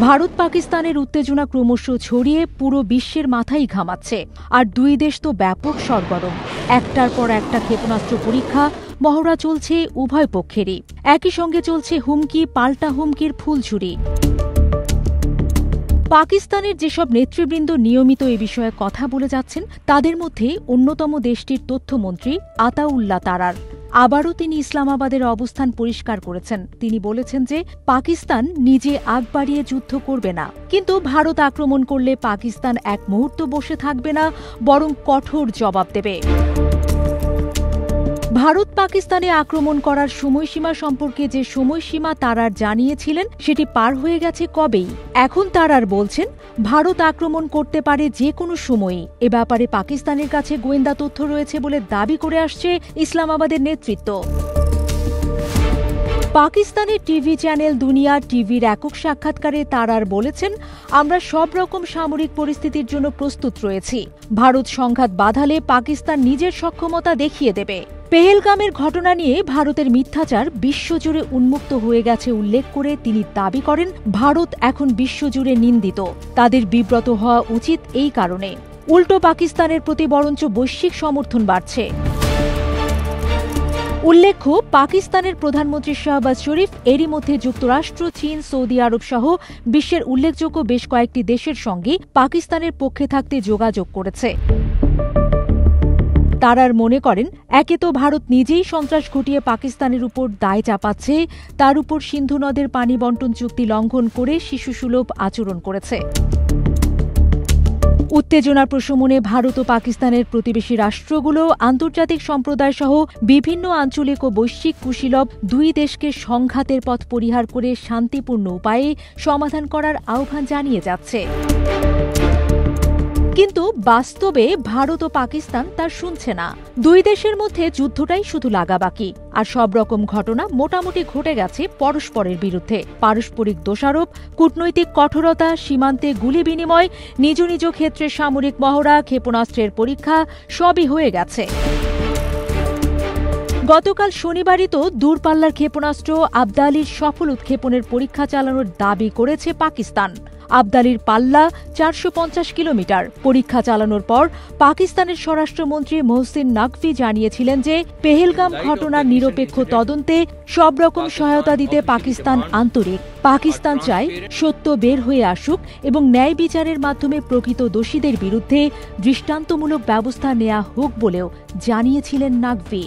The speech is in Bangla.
ভারত পাকিস্তানের উত্তেজনা ক্রমশ ছড়িয়ে পুরো বিশ্বের মাথায় ঘামাচ্ছে। আর দুই দেশ তো ব্যাপক সরগরম। একটার পর একটা ক্ষেপণাস্ত্র পরীক্ষা, মহড়া চলছে উভয় পক্ষেরই। একই সঙ্গে চলছে হুমকি পাল্টা হুমকির ফুলঝুরি। পাকিস্তানের যেসব নেতৃবৃন্দ নিয়মিত এ বিষয়ে কথা বলে যাচ্ছেন, তাদের মধ্যে অন্যতম দেশটির তথ্যমন্ত্রী আতাউল্লাহ তারার। আবারও তিনি ইসলামাবাদের অবস্থান পরিষ্কার করেছেন। তিনি বলেছেন যে পাকিস্তান নিজে আগ বাড়িয়ে যুদ্ধ করবে না, কিন্তু ভারত আক্রমণ করলে পাকিস্তান এক মুহূর্ত বসে থাকবে না, বরং কঠোর জবাব দেবে। ভারত পাকিস্তানে আক্রমণ করার সময়সীমা সম্পর্কে যে সময়সীমা তারার জানিয়েছিলেন, সেটি পার হয়ে গেছে কবেই। এখন তারার বলছেন ভারত আক্রমণ করতে পারে যে কোনো সময়ই। এ ব্যাপারে পাকিস্তানের কাছে গোয়েন্দা তথ্য রয়েছে বলে দাবি করে আসছে ইসলামাবাদের নেতৃত্ব। পাকিস্তানের টিভি চ্যানেল দুনিয়া টিভির একক সাক্ষাৎকারে তারার বলেছেন, আমরা সব রকম সামরিক পরিস্থিতির জন্য প্রস্তুত রয়েছি। ভারত সংঘাত বাঁধালে পাকিস্তান নিজের সক্ষমতা দেখিয়ে দেবে। পেহেলগামের ঘটনা নিয়ে ভারতের মিথ্যাচার বিশ্বজুড়ে উন্মুক্ত হয়ে গেছে উল্লেখ করে তিনি দাবি করেন, ভারত এখন বিশ্বজুড়ে নিন্দিত। তাদের বিব্রত হওয়া উচিত এই কারণে। উল্টো পাকিস্তানের প্রতি বরঞ্চ বৈশ্বিক সমর্থন বাড়ছে। উল্লেখ্য, পাকিস্তানের প্রধানমন্ত্রী শাহবাজ শরীফ এরই মধ্যে যুক্তরাষ্ট্র, চীন, সৌদি আরব সহ বিশ্বের উল্লেখযোগ্য বেশ কয়েকটি দেশের সঙ্গে পাকিস্তানের পক্ষে থাকতে যোগাযোগ করেছে। তারার মনে করেন, একে তো ভারত নিজেই সন্ত্রাস ঘটিয়ে পাকিস্তানের উপর দায় চাপাচ্ছে, তার উপর সিন্ধু নদের পানি বণ্টন চুক্তি লঙ্ঘন করে শিশুসুলভ আচরণ করেছে। উত্তেজনার প্রশমনে ভারত ও পাকিস্তানের প্রতিবেশী রাষ্ট্রগুলো, আন্তর্জাতিক সম্প্রদায় সহ বিভিন্ন আঞ্চলিক ও বৈশ্বিক কুশীলব দুই দেশকে সংঘাতের পথ পরিহার করে শান্তিপূর্ণ উপায়ে সমাধান করার আহ্বান জানিয়ে যাচ্ছে। কিন্তু বাস্তবে ভারত ও পাকিস্তান তার শুনছে না। দুই দেশের মধ্যে যুদ্ধটাই শুধু লাগা বাকি। আর সব রকম ঘটনা মোটামুটি ঘটে গেছে পরস্পরের বিরুদ্ধে। পারস্পরিক দোষারোপ, কূটনৈতিক কঠোরতা, সীমান্তে গুলি বিনিময়, নিজ নিজ ক্ষেত্রে সামরিক মহড়া, ক্ষেপণাস্ত্রের পরীক্ষা সবই হয়ে গেছে। গতকাল শনিবারই তো দূরপাল্লার ক্ষেপণাস্ত্র আবদালির সফল উৎক্ষেপণের পরীক্ষা চালানোর দাবি করেছে পাকিস্তান। আবদালির পাল্লা ৪৫০ কিলোমিটার। পরীক্ষা চালানোর পর পাকিস্তানের স্বরাষ্ট্রমন্ত্রী মোহসিন নাকভি জানিয়েছিলেন যে পেহেলগাম ঘটনার নিরপেক্ষ তদন্তে সব রকম সহায়তা দিতে পাকিস্তান আন্তরিক। পাকিস্তান চায় সত্য বের হয়ে আসুক এবং ন্যায় বিচারের মাধ্যমে প্রকৃত দোষীদের বিরুদ্ধে দৃষ্টান্তমূলক ব্যবস্থা নেওয়া হোক বলেও জানিয়েছিলেন নাকভি।